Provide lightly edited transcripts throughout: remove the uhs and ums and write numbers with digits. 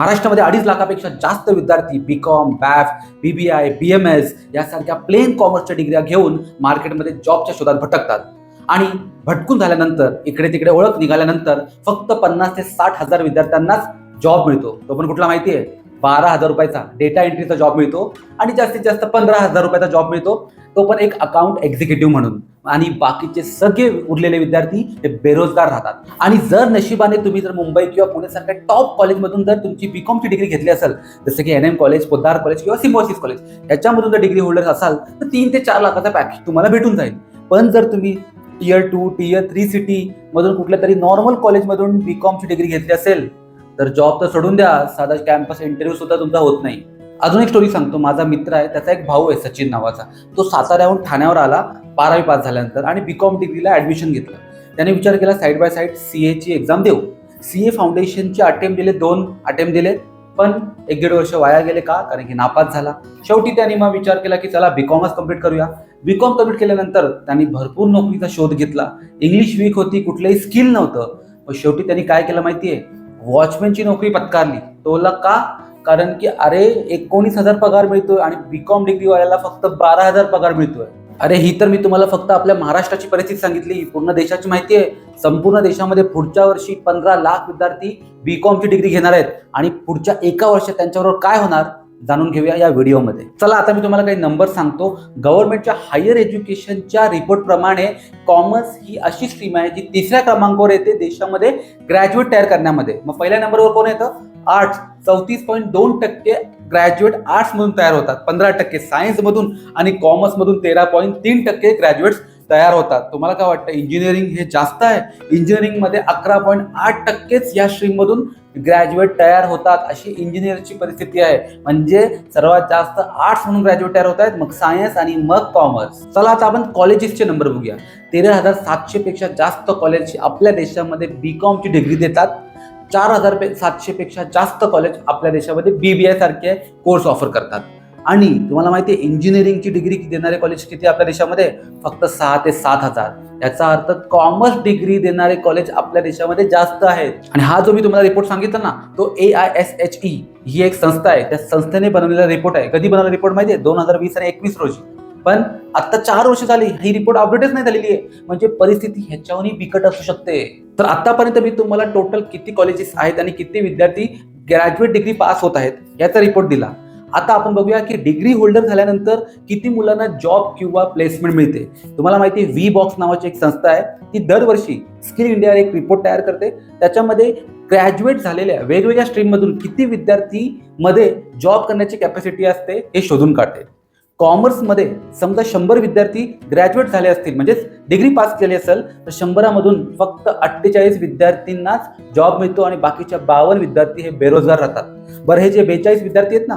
महाराष्ट्रामध्ये 2.5 लाखापेक्षा जास्त विद्यार्थी बीकॉम, बॅफ, बीबीआय, बीएमएस यासारख्या प्लेन कॉमर्सच्या डिग्र्या घेऊन मार्केटमध्ये जॉबच्या शोधात भटकतात. आणि भटकून झाल्यानंतर इकडे तिकडे ओळख निघाल्यानंतर फक्त 50 ते 60 हजार विद्यार्थ्यांनाच जॉब मिळतो. तो पण कुठला माहिती आहे? 12,000 रुपयाचा डेटा एंट्रीचा जॉब मिळतो आणि जास्तीत जास्त 15,000 रुपयाचा जॉब मिळतो, तो पण एक अकाउंट एक्झिक्युटिव्ह म्हणून. आणि बाकीचे सगळे उरलेले विद्यार्थी हे बेरोजगार राहतात. आणि जर नशिबाने तुम्ही जर मुंबई किंवा पुण्यासारख्या टॉप कॉलेजमधून जर तुमची बीकॉमची डिग्री घेतली असेल, जसं की NM कॉलेज, पोद्दार कॉलेज किंवा सिम्बॉसिस कॉलेज, याच्यामधून जर डिग्री होल्डर असाल तर 3 ते 4 लाखाचा पॅकेज तुम्हाला भेटून जाईल. पण जर तुम्ही Tier 2, Tier 3 सिटी मधून कुठल्या तरी नॉर्मल कॉलेजमधून बीकॉमची डिग्री घेतली असेल तर जॉब तर सोडून द्या, साधा कॅम्पस इंटरव्ह्यू सुद्धा तुमचा होत नाही. अजून एक स्टोरी सांगतो. माझा मित्र आहे, त्याचा एक भाऊ आहे सचिन नावाचा. तो साताऱ्याहून ठाण्यावर आला 12वी पास झाल्यानंतर आणि बीकॉम डिग्रीला ऍडमिशन घेतलं. त्याने विचार केला साईड बाय साईड CA ची एक्झाम देऊ. CA फाउंडेशनचे अटेम्प्ट दिले, 2 अटेम्प्ट दिले, पण 1-1.5 वर्ष वाया गेले. का? कारण की नापास झाला. शेवटी त्याने मग विचार केला की चला बीकॉमच कम्प्लीट करूया. बीकॉम कम्प्लीट केल्यानंतर त्यांनी भरपूर नोकरीचा शोध घेतला. इंग्लिश वीक होती, कुठलंही स्किल नव्हतं. पण शेवटी त्यांनी काय केलं माहितीये? वॉचमॅनची नोकरी पत्कारली. तोला का? कारण की अरे 19,000 पगार मिळतोय आणि बीकॉम डिग्री वाल्याला फक्त 12,000 पगार मिळतोय. अरे ही तर मी तुम्हाला फक्त आपल्या महाराष्ट्राची परिस्थिती सांगितली. पूर्ण देशाची माहिती आहे. संपूर्ण देशामध्ये पुढच्या वर्षी 15 लाख विद्यार्थी बीकॉमची डिग्री घेणार आहेत आणि पुढच्या 1 वर्षात त्यांच्याबरोबर काय होणार जाणून घेऊया या व्हिडिओमध्ये. चला आता मी तुम्हाला काही नंबर सांगतो. गव्हर्नमेंटच्या हायर एज्युकेशनच्या रिपोर्ट प्रमाणे कॉमर्स ही अशी स्ट्रीम आहे जी 3ऱ्या क्रमांकावर येते देशामध्ये ग्रॅज्युएट तयार करण्यामध्ये. मग पहिल्या नंबरवर कोण येतं? आर्ट्स. 34.2% ग्रॅज्युएट आर्ट्स मधून तयार होतात, 15% सायन्स मधून आणि कॉमर्स मधून 13.3% ग्रॅज्युएट्स तयार होतात. तुम्हाला काय वाटतं? इंजिनिअरिंग हे जास्त आहे. इंजिनिअरिंग मध्ये 11.8%च या स्ट्रीम मधून ग्रॅज्युएट तयार होतात. अशी इंजिनिअरिंगची परिस्थिती आहे. म्हणजे सर्वात जास्त आर्ट्स म्हणून ग्रॅज्युएट तयार होत आहेत, मग सायन्स आणि मग कॉमर्स. चला आता आपण कॉलेजेसचे नंबर बघूया. 13,700 पेक्षा जास्त कॉलेज आपल्या देशामध्ये बीकॉमची डिग्री देतात. 4,700 पेक्षा जास्त कॉलेज आपल्या देशामध्ये BBI सारखे कोर्स ऑफर करतात. आणि तुम्हाला माहिती आहे इंजिनिअरिंगची डिग्री देणारे कॉलेज किती आपल्या देशामध्ये? फक्त 6 ते 7,000. याचा अर्थ कॉमर्स डिग्री देणारे कॉलेज आपल्या देशामध्ये जास्त आहेत. आणि हा जो मी तुम्हाला रिपोर्ट सांगितला ना, तो AISHE ही एक संस्था आहे. त्या संस्थेने बनवलेला रिपोर्ट आहे. कधी बनवलेला रिपोर्ट माहिती आहे? 2020 आणि 21 रोजी. पण आता 4 वर्ष झाली ही रिपोर्ट अपडेटच नाही झालेली आहे. म्हणजे परिस्थिती ह्याच्याहूनही बिकट असू शकते. तर आतापर्यंत मी तुम्हाला टोटल किती कॉलेजेस आहेत आणि किती विद्यार्थी ग्रॅज्युएट डिग्री पास होत आहेत याचा रिपोर्ट दिला. आता आपण बघूया की डिग्री होल्डर झाल्यानंतर किती मुलांना जॉब किंवा प्लेसमेंट मिळते. तुम्हाला माहिती आहे VBox नावाची एक संस्था आहे. ती दरवर्षी स्किल इंडिया एक रिपोर्ट तयार करते. त्याच्यामध्ये ग्रॅज्युएट झालेल्या वेगवेगळ्या स्ट्रीम मधून किती विद्यार्थी मध्ये जॉब करण्याची कॅपॅसिटी असते हे शोधून काढते. कॉमर्समध्ये समजा 100 विद्यार्थी ग्रॅज्युएट झाले असतील, म्हणजेच डिग्री पास केली असेल, तर 100 मधून फक्त 48 विद्यार्थ्यांनाच जॉब मिळतो आणि बाकीच्या 52 विद्यार्थी हे बेरोजगार राहतात. बरं, हे जे 42 विद्यार्थी आहेत ना,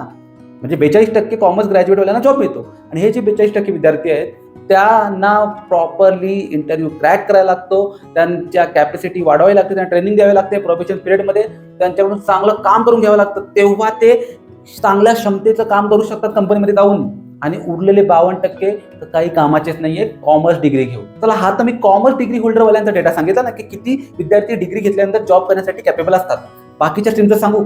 म्हणजे 42% कॉमर्स ग्रॅज्युएटवाल्यांना जॉब मिळतो आणि हे जे 42% विद्यार्थी आहेत त्यांना प्रॉपरली इंटरव्ह्यू क्रॅक करायला लागतो, त्यांच्या कॅपॅसिटी वाढवावी लागते, त्यांना ट्रेनिंग द्यावी लागते, प्रोबेशन पिरियडमध्ये त्यांच्याकडून चांगलं काम करून घ्यावं लागतं, तेव्हा ते चांगल्या क्षमतेचं काम करू शकतात कंपनीमध्ये जाऊन. आणि उरलेले 52% तर काही कामाचेच नाहीये कॉमर्स डिग्री घेऊन. चला हा तर मी कॉमर्स डिग्री होल्डरवाल्यांचा डेटा सांगितला ना की किती विद्यार्थी डिग्री घेतल्यानंतर जॉब करण्यासाठी कॅपेबल असतात. बाकीच्या स्ट्रीमचं सांगू.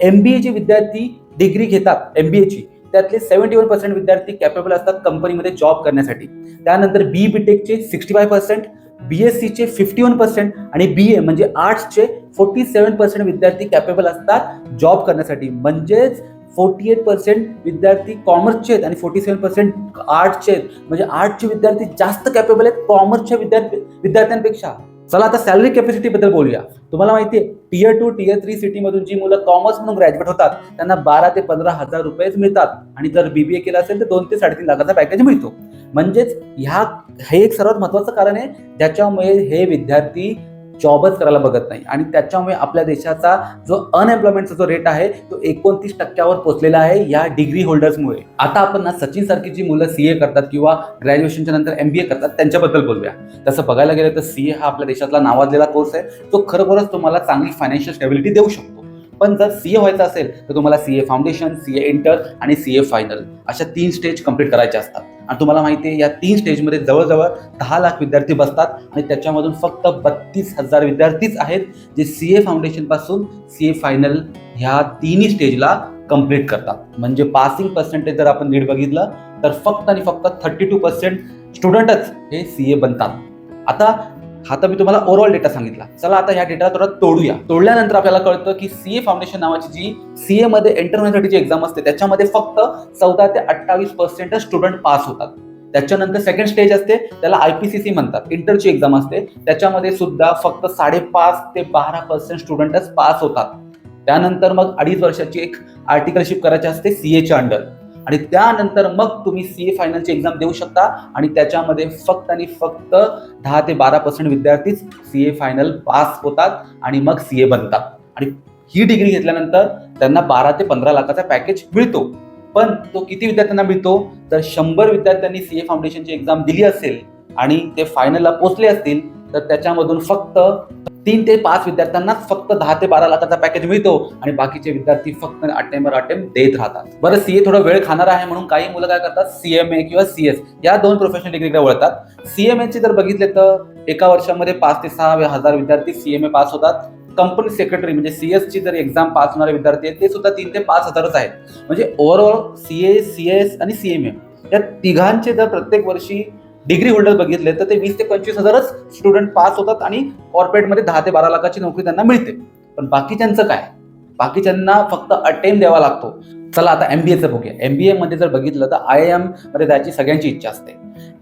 MBA चे विद्यार्थी डिग्री घेतात MBA ची, त्यातले 71% विद्यार्थी कॅपेबल असतात कंपनीमध्ये जॉब करण्यासाठी. त्यानंतर BTech चे 65%, BSc चे 51% आणि BA म्हणजे आर्ट्सचे 47% विद्यार्थी कॅपेबल असतात जॉब करण्यासाठी. म्हणजेच 48% विद्यार्थी कॉमर्सचे आहेत आणि 47% आर्ट्सचे आहेत. म्हणजे आर्ट्सचे विद्यार्थी जास्त कॅपेबल आहेत कॉमर्सच्या विद्यार्थ्यांपेक्षा. चला आता सॅलरी कॅपॅसिटी बद्दल बोलूया. तुम्हाला माहिती आहे Tier 2, Tier 3 सिटी मधून जी मुलं कॉमर्स म्हणून ग्रॅज्युएट होतात त्यांना 12 ते 15,000 रुपये मिळतात आणि जर BBA केलं असेल तर 2 ते 3.5 लाखाचा पॅकेज मिळतो. म्हणजेच हे एक सर्वात महत्वाचं कारण आहे ज्याच्यामुळे हे विद्यार्थी जॉबच करायला बघत नाही आणि त्याच्यामुळे आपल्या देशाचा जो अनएम्प्लॉयमेंटचा जो रेट आहे तो 29% पोहोचलेला आहे या डिग्री होल्डर्समुळे. आता आपण ना सचिन सारखी जी मुलं CA करतात किंवा ग्रॅज्युएशनच्या नंतर MBA करतात त्यांच्याबद्दल बोलूया. तसं बघायला गेलं तर CA हा आपल्या देशातला नावाजलेला कोर्स आहे. तो खरोखरच तुम्हाला चांगली फायनान्शियल स्टेबिलिटी देऊ शकतो. पण जर CA व्हायचं असेल तर तुम्हाला CA फाउंडेशन, CA इंटर आणि CA फायनल अशा 3 स्टेज कंप्लीट करायचे असतात. आणि तुम्हाला माहिती आहे या 3 स्टेजमध्ये जवळजवळ 10 लाख विद्यार्थी बसतात आणि त्याच्यामधून फक्त 32,000 विद्यार्थीच आहेत जे CA फाउंडेशन पासून CA फायनल ह्या तिन्ही स्टेजला कंप्लीट करतात. म्हणजे पासिंग पर्सेंटेज जर आपण नीट बघितलं तर फक्त आणि फक्त 32% स्टुडंटच हे CA बनतात. आता मी तुम्हाला ओव्हरऑल डेटा सांगितला. चला आता ह्या डेटाला थोडा तोडूया. तोडल्यानंतर आपल्याला कळतं की CA फाउंडेशन नावाची जी CA मध्ये एंटर होण्यासाठीची एक्झाम असते त्याच्यामध्ये फक्त 14 ते 28% स्टुडंट पास होतात. त्याच्यानंतर सेकंड स्टेज असते, त्याला IPCC म्हणतात, इंटरची एक्झाम असते, त्याच्यामध्ये सुद्धा फक्त 5.5 ते 12% स्टुडंटच पास होतात. त्यानंतर मग 2.5 वर्षाची एक आर्टिकलशिप करायची असते CAच्या अंडर आणि त्यानंतर मग तुम्ही CA फायनलची एक्झाम देऊ शकता आणि त्याच्यामध्ये फक्त आणि फक्त 10 ते 12% विद्यार्थीच CA फायनल पास होतात आणि मग CA बनतात. आणि ही डिग्री घेतल्यानंतर त्यांना 12 ते 15 लाखाचा पॅकेज मिळतो. पण तो किती विद्यार्थ्यांना मिळतो? तर 100 विद्यार्थ्यांनी CA फाउंडेशनची एक्झाम दिली असेल आणि ते फायनलला पोहोचले असतील तर त्याच्यामधून फक्त 3 ते 5 विद्यार्थ्यांनाच फक्त 10 ते 12 लाखाचा पॅकेज मिळतो आणि बाकीचे विद्यार्थी फक्त अटेम्प्ट देत राहतात. बरं, CA थोडा वेळ खाणार आहे म्हणून काही मुलं काय करतात, CMA किंवा CS या 2 प्रोफेशनल डिग्रीकडे वळतात. CMA ची जर बघितले तर एका वर्षामध्ये 5 ते 6 हजार विद्यार्थी CMA पास होतात. कंपनी सेक्रेटरी म्हणजे CS ची जर एक्झाम पास होणारे विद्यार्थी आहेत ते सुद्धा 3 ते 5 हजारच आहेत. म्हणजे ओव्हरऑल CA, CS आणि CMA या तिघांचे जर प्रत्येक वर्षी डिग्री होल्डर बघितले तर ते 20 ते 25 हजारच स्टुडंट पास होतात आणि कॉर्पोरेटमध्ये 10 ते 12 लाखाची नोकरी त्यांना मिळते. पण बाकीच्यांचं काय? बाकीच्यांना फक्त अटेम्प्ट द्यावा लागतो. चला आता MBAचं बघूया. MBA मध्ये जर बघितलं तर IIM मध्ये जायची सगळ्यांची इच्छा असते.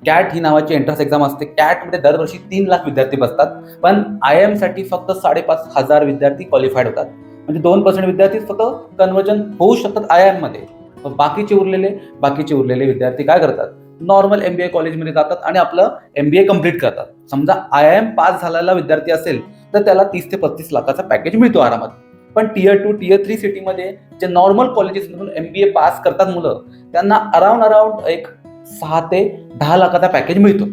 CAT ही नावाची एंट्रन्स एक्झाम असते. CAT मध्ये दरवर्षी 3 लाख विद्यार्थी बसतात, पण IIM साठी फक्त 5.5 हजार विद्यार्थी क्वालिफाईड होतात. म्हणजे 2% विद्यार्थीच फक्त कन्वर्जन होऊ शकतात IIM मध्ये. बाकीचे उरलेले विद्यार्थी काय करतात? नॉर्मल MBA कॉलेजमध्ये जातात आणि आपलं MBA कम्प्लीट करतात. समजा IIM पास झालेला विद्यार्थी असेल तर त्याला 30 ते 35 लाखाचा पॅकेज मिळतो आरामात. पण Tier 2, Tier 3 सिटीमध्ये जे नॉर्मल कॉलेजेसमधून MBA पास करतात मुलं, त्यांना अराउंड एक 6 ते 10 लाखाचा पॅकेज मिळतो.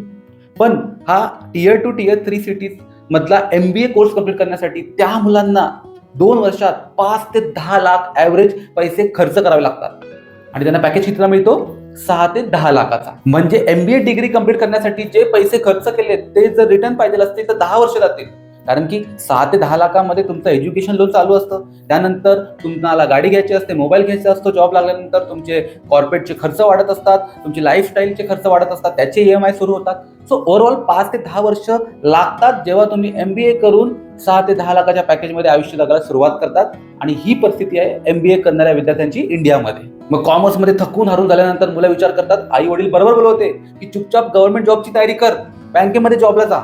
पण हा Tier 2, Tier 3 सिटीज मधला MBA कोर्स कम्प्लीट करण्यासाठी त्या मुलांना 2 वर्षात 5 ते 10 लाख ॲव्हरेज पैसे खर्च करावे लागतात आणि त्यांना पॅकेज कितीला मिळतो? 6 ते 10 लाखाचा. म्हणजे MBA डिग्री कंप्लीट करण्यासाठी जे पैसे खर्च केले ते जर रिटर्न पाहिजे असतील तर 10 वर्ष जातील. कारण की 6 ते 10 लाखामध्ये तुमचं एज्युकेशन लोन चालू असतं, त्यानंतर तुम्हाला गाडी घ्यायची असते, मोबाईल घ्यायचा असतो, जॉब लागल्यानंतर तुमचे कॉर्पोरेटचे खर्च वाढत असतात, तुमचे लाईफस्टाईलचे खर्च वाढत असतात, त्याचे EMI सुरू होतात. सो ओव्हरऑल 5 ते 10 वर्ष लागतात जेव्हा तुम्ही MBA करून 6 ते 10 लाखाच्या पॅकेजमध्ये आयुष्य जगायला सुरुवात करतात. आणि ही परिस्थिती आहे MBA करणाऱ्या विद्यार्थ्यांची इंडियामध्ये. मग कॉमर्समध्ये थकून हारून झाल्यानंतर मुलं विचार करतात, आई वडील बरोबर बोलवते की चुपचाप गव्हर्नमेंट जॉबची तयारी कर, बँकेमध्ये जॉबला जा.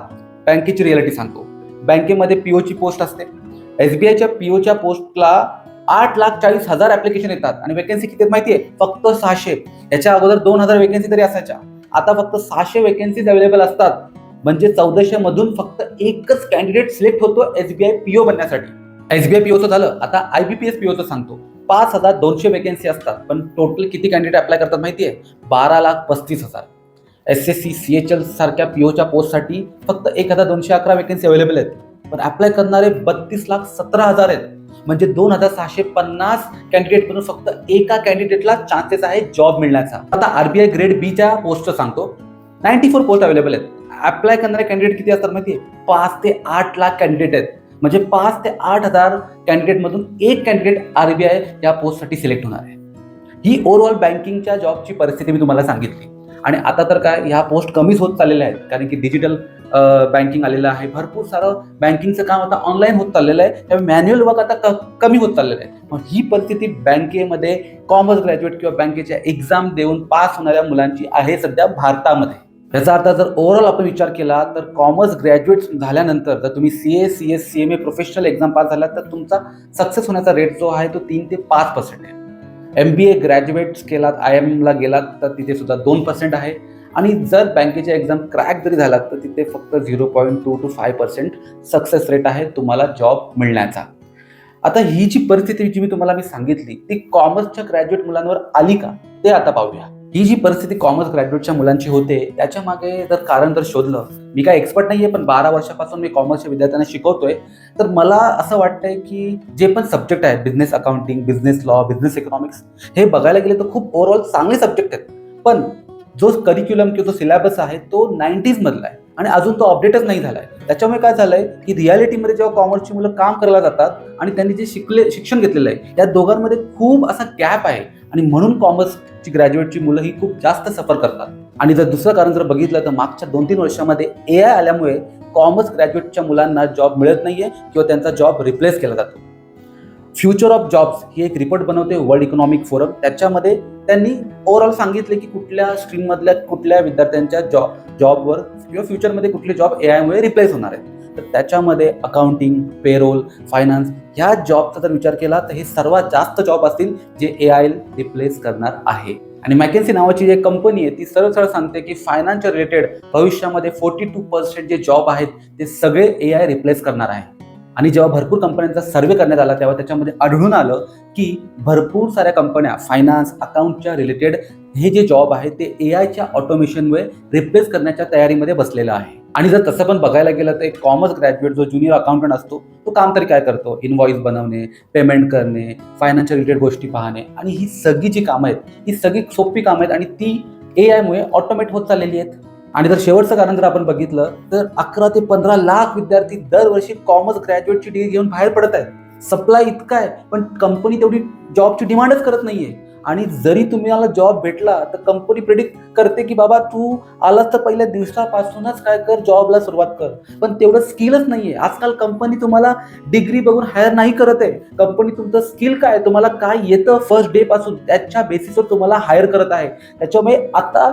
बँकेची रियालिटी सांगतो. बँकेमध्ये POची पोस्ट असते. SBIच्या POच्या पोस्टला 8,40,000 ऍप्लिकेशन येतात आणि वेकेन्सी किती माहिती आहे? फक्त 600. याच्या अगोदर 2,000 वेकेन्सी तरी असायच्या. आता फक्त 600 वेकेन्सीज अवेलेबल असतात. म्हणजे 1400 मधून फक्त एकच कॅन्डिडेट सिलेक्ट होतो SBI PO बनण्यासाठी. SBI POचं झालं. आता IBPS POचं सांगतो. 5,200 वेकेन्सी असतात, पण टोटल किती कॅन्डिडेट अप्लाय करतात माहिती आहे? 12,35,000. SSC, CHL सारख्या POच्या पोस्टसाठी फक्त 1,211 वेकेन्सी अवेलेबल आहेत, पण अप्लाय करणारे 32,17,000 आहेत. म्हणजे 2,650 कॅन्डिडेट म्हणून फक्त एका कॅन्डिडेटला चान्सेस आहे जॉब मिळण्याचा. आता RBI ग्रेड Bच्या पोस्ट सांगतो. 94 पोस्ट अवेलेबल आहेत. अप्लाय करणारे कॅन्डिडेट किती असतात माहिती आहे? 5 ते 8 लाख कॅन्डिडेट आहेत. म्हणजे 5 ते 8,000 कॅन्डिडेट मधून एक कॅन्डिडेट RBI या पोस्टसाठी सिलेक्ट होणार आहे. ही ओव्हरऑल बँकिंगच्या जॉबची परिस्थिती मी तुम्हाला सांगितली. आणि आता तर काय, ह्या पोस्ट कमीच होत चाललेल्या आहेत, कारण की डिजिटल बँकिंग आलेलं आहे. भरपूर सारं बँकिंगचं काम आता ऑनलाईन होत चाललेलं आहे. त्यामुळे मॅन्युअल वर्क आता कमी होत चाललेलं आहे. मग ही परिस्थिती बँकेमध्ये कॉमर्स ग्रॅज्युएट किंवा बँकेच्या एक्झाम देऊन पास होणाऱ्या मुलांची आहे सध्या भारतामध्ये. याचा अर्थ जर ओव्हरऑल आपण विचार केला तर कॉमर्स ग्रॅज्युएट झाल्यानंतर जर तुम्ही CA, CS, CMA professional exam pass झाला तर तुमचा सक्सेस होण्याचा रेट जो आहे तो 3 ते 5% आहे. MBA ग्रॅज्युएट्स केलात, IIMला गेलात तर तिथे सुद्धा 2% आहे. आणि जर बँकेच्या एक्झाम क्रॅक जरी झालात तर तिथे फक्त 0.2 to 5% सक्सेस रेट आहे तुम्हाला जॉब मिळण्याचा. आता ही जी परिस्थिती जी मी तुम्हाला सांगितली ती कॉमर्सच्या ग्रॅज्युएट मुलांवर आली का ते आता पाहूया. ही जी परिस्थिती कॉमर्स ग्रॅज्युएटच्या मुलांची होते त्याच्या मागे जर कारण जर शोधलं, मी काय एक्सपर्ट नाहीये, पण 12 वर्षापासून मी कॉमर्सच्या विद्यार्थ्यांना शिकवतोय, तर मला असं वाटतंय की जे पण सब्जेक्ट आहेत, business accounting, business law, business economics, हे बघायला गेले तर खूप ओव्हरऑल चांगले सब्जेक्ट आहेत. पण जो करिक्युलम किंवा जो सिलेबस आहे तो 90s मधला आहे आणि अजून तो अपडेटच नाही झालाय. त्याच्यामुळे काय झालंय की रियालिटीमध्ये जेव्हा कॉमर्सची मुलं काम करायला जातात आणि त्यांनी जे शिक्षण घेतलेलं आहे या दोघांमध्ये खूप असा गॅप आहे आणि म्हणून कॉमर्सची ग्रॅज्युएटची मुलं ही खूप जास्त सफर करतात. आणि जर दुसरं कारण जर बघितलं तर मागच्या 2-3 वर्षामध्ये AI आल्यामुळे कॉमर्स ग्रॅज्युएटच्या मुलांना जॉब मिळत नाहीये किंवा त्यांचा जॉब रिप्लेस केला जातो. फ्युचर ऑफ जॉब्स ही एक रिपोर्ट बनवते वर्ल्ड इकॉनॉमिक फोरम. त्याच्यामध्ये त्यांनी ओव्हरऑल सांगितले की कुठल्या स्ट्रीममधल्या कुठल्या विद्यार्थ्यांच्या जॉबवर किंवा फ्युचरमध्ये कुठले जॉब AI मुळे रिप्लेस होणार आहेत. तर त्याच्यामध्ये अकाउंटिंग, पेरोल, फायनान्स ह्या जॉबचा जर विचार केला तर हे सर्वात जास्त जॉब असतील जे AI रिप्लेस करणार आहे. आणि मॅकेन्सी नावाची जी कंपनी आहे ती सरळ सरळ सांगते की फायनान्सच्या रिलेटेड भविष्यामध्ये 42% जे जॉब आहेत ते सगळे AI रिप्लेस करणार आहे. आणि जेव्हा भरपूर कंपन्यांचा सर्व्हे करण्यात आला तेव्हा त्याच्यामध्ये आढळून आलं की भरपूर साऱ्या कंपन्या फायनान्स, अकाउंटच्या रिलेटेड हे जे जॉब आहे ते AIच्या ऑटोमेशनमुळे रिप्लेस करण्याच्या तयारीमध्ये बसलेला आहे. आणि जर तसं पण बघायला गेलं तर एक कॉमर्स ग्रॅज्युएट जो ज्युनियर अकाउंटंट असतो तो काम तरी काय करतो? इनव्हॉइस बनवणे, पेमेंट करणे, फायनान्शियल रिलेटेड गोष्टी पाहणे, आणि ही सगळी जी कामं आहेत ही सगळी सोपी कामं आहेत आणि ती AI मुळे ऑटोमेट होत चाललेली आहेत. आणि जर शेवटचं कारण जर आपण बघितलं तर 11 ते 15 लाख विद्यार्थी दरवर्षी कॉमर्स ग्रॅज्युएटची डिग्री घेऊन बाहेर पडत आहेत. सप्लाय इतका आहे पण कंपनी तेवढी जॉबची डिमांडच करत नाहीये. आणि जरी तुम्हाला जॉब भेटला तर कंपनी प्रेडिक्ट करते की बाबा तू आलास तर पहिल्या दिवसापासूनच काय कर, जॉबला सुरुवात कर. पण तेवढं स्किलच नाहीये. आजकाल कंपनी तुम्हाला डिग्री बघून हायर नाही करत आहे. कंपनी तुमचं स्किल काय, तुम्हाला काय येतं फर्स्ट डे पासून त्याच्या बेसिसवर तुम्हाला हायर करत आहे. त्याच्यामुळे आता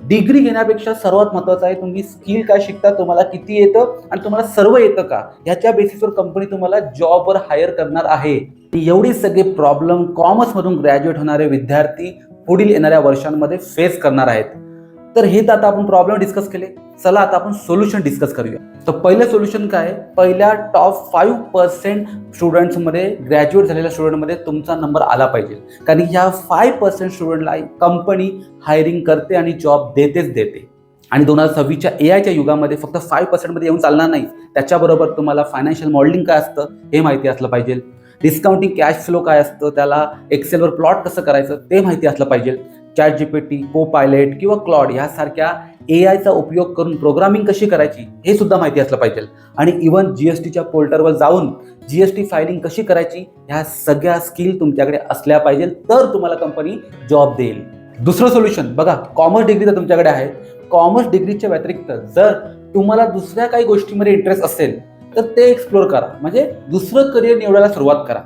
डिग्री घेण्यापेक्षा सर्वात महत्त्वाचं आहे तुम्ही स्किल काय शिकता, तुम्हाला किती येतं आणि तुम्हाला सर्व येतं का, ह्याच्या बेसिसवर कंपनी तुम्हाला जॉबवर हायर करणार आहे. एवढे सगळे प्रॉब्लेम कॉमर्समधून ग्रॅज्युएट होणारे विद्यार्थी पुढील येणाऱ्या वर्षांमध्ये फेस करणार आहेत. तर हे तर आता आपण प्रॉब्लेम डिस्कस केले. चला आता आपण सोल्युशन डिस्कस करूया. तर पहिलं सोल्युशन काय, पहिल्या टॉप 5% स्टुडंट्समध्ये, ग्रॅज्युएट झालेल्या स्टुडंटमध्ये तुमचा नंबर आला पाहिजे. कारण ह्या 5% स्टुडंटला कंपनी हायरिंग करते आणि जॉब देतेच देते. आणि 2026च्या AIच्या युगामध्ये फक्त 5% मध्ये येऊन चालणार नाही. त्याच्याबरोबर तुम्हाला फायनान्शियल मॉडेलिंग काय असतं हे माहिती असलं पाहिजे. डिस्काउंटिंग कॅश फ्लो काय असतं, त्याला एक्सेलवर प्लॉट कसं करायचं ते माहिती असलं पाहिजे. ChatGPT, Co-Pilot किंवा क्लॉड यासारख्या AIचा उपयोग करून प्रोग्रामिंग कशी करायची हे सुद्धा माहिती असलं पाहिजे. आणि इव्हन GSTच्या पोर्टलवर जाऊन GST फायलिंग कशी करायची ह्या सगळ्या स्किल तुमच्याकडे असल्या पाहिजे, तर तुम्हाला कंपनी जॉब देईल. दुसरं सोल्युशन बघा, कॉमर्स डिग्री तर तुमच्याकडे आहे. कॉमर्स डिग्रीच्या व्यतिरिक्त जर तुम्हाला दुसऱ्या काही गोष्टीमध्ये इंटरेस्ट असेल तर ते एक्सप्लोर करा. म्हणजे दुसरं करिअर निवडायला सुरुवात करा.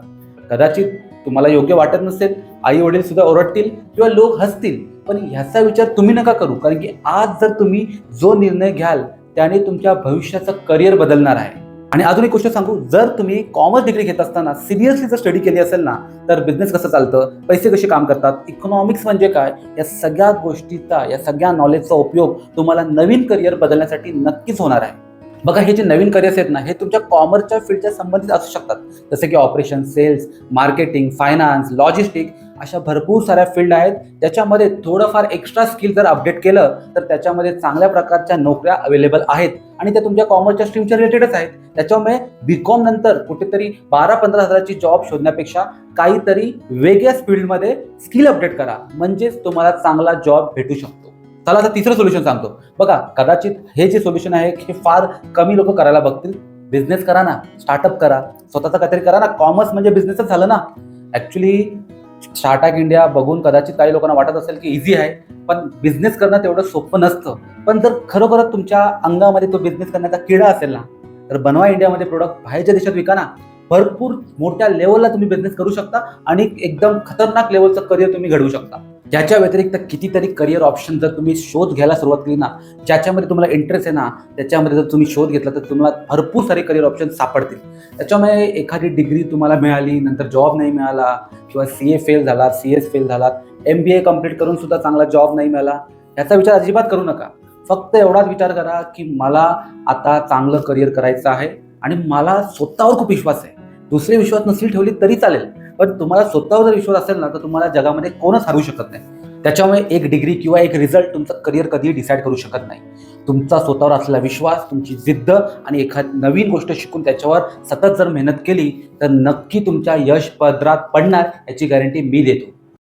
कदाचित तुम्हाला योग्य वाटत नसेल, आई वडील सुद्धा ओरडतील किंवा लोक हसतील, पण ह्याचा विचार तुम्ही नका करू. कारण की आज जर तुम्ही जो निर्णय घ्याल त्याने तुमच्या भविष्याचं करिअर बदलणार आहे. आणि अजून एक गोष्ट सांगू, जर तुम्ही कॉमर्स डिग्री घेत असताना सिरियसली जर स्टडी केली असेल ना, तर बिझनेस कसं चालतं, पैसे कसे काम करतात, इकॉनॉमिक्स म्हणजे काय, या सगळ्या गोष्टीचा, या सगळ्या नॉलेजचा उपयोग तुम्हाला नवीन करिअर बदलण्यासाठी नक्कीच होणार आहे. बघा, हे जे नवीन करिअर्स आहेत ना, हे तुमच्या कॉमर्सच्या फील्डच्या संबंधित असू शकतात. जसे की operation, sales, marketing, finance, logistic, अशा भरपूर साऱ्या फील्ड आहेत. त्याच्यामध्ये थोडंफार एक्स्ट्रा स्किल जर अपडेट केलं तर त्याच्यामध्ये चांगल्या प्रकारच्या नोकऱ्या अवेलेबल आहेत आणि त्या तुमच्या कॉमर्सच्या स्ट्रीमच्या रिलेटेडच आहेत. त्याच्यामुळे BCom नंतर कुठेतरी 12-15 हजाराची जॉब शोधण्यापेक्षा काहीतरी वेगळ्याच फील्डमध्ये स्किल अपडेट करा, म्हणजेच तुम्हाला चांगला जॉब भेटू शकतो. चला आता तिसरं सोल्युशन सांगतो. बघा, कदाचित हे जे सोल्युशन आहे हे फार कमी लोक करायला बघतील. बिझनेस करा ना, स्टार्टअप करा, स्वतःचा काहीतरी करा ना. कॉमर्स म्हणजे बिझनेसच झालं ना. ऍक्च्युली स्टार्टअप इंडिया बघून कदाचित काही लोकांना वाटत असेल की इझी आहे, पण बिझनेस करणं तेवढं सोपं नसतं. पण जर खरोखरच तुमच्या अंगामध्ये तो बिझनेस करण्याचा किडा असेल ना, तर बनवा इंडियामध्ये प्रोडक्ट, बाहेरच्या देशात विका ना. भरपूर मोठ्या लेवलला तुम्ही बिझनेस करू शकता आणि एकदम खतरनाक लेवलचं करिअर तुम्ही घडवू शकता. याच्या व्यतिरिक्त कितीतरी करिअर ऑप्शन जर तुम्ही शोध घ्यायला सुरुवात केली ना, ज्याच्यामध्ये तुम्हाला इंटरेस्ट आहे ना, त्याच्यामध्ये जर तुम्ही शोध घेतला तर तुम्हाला भरपूर सारे करिअर ऑप्शन सापडतील. त्याच्यामुळे एखादी डिग्री तुम्हाला मिळाली, नंतर जॉब नाही मिळाला, किंवा CA फेल झालात, CS फेल झालात, MBA कंप्लीट करून सुद्धा चांगला जॉब नाही मिळाला, याचा विचार अजिबात करू नका. फक्त एवढाच विचार करा की मला आता चांगलं करिअर करायचं आहे आणि मला स्वतःवर खूप विश्वास आहे. दुसरे विश्वास नसली ठेवली तरी चालेल, पण तुम्हाला स्वतःवर जर विश्वास असेल ना तर तुम्हाला जगामध्ये कोणच हरवू शकत नाही. त्याच्यामुळे एक डिग्री किंवा एक रिझल्ट तुमचं करिअर कधीही डिसाईड करू शकत नाही. तुमचा स्वतःवर असलेला विश्वास, तुमची जिद्द आणि एखादी नवीन गोष्ट शिकून त्याच्यावर सतत जर मेहनत केली तर नक्की तुमच्या यश पदरात पडणार याची गॅरंटी मी देतो.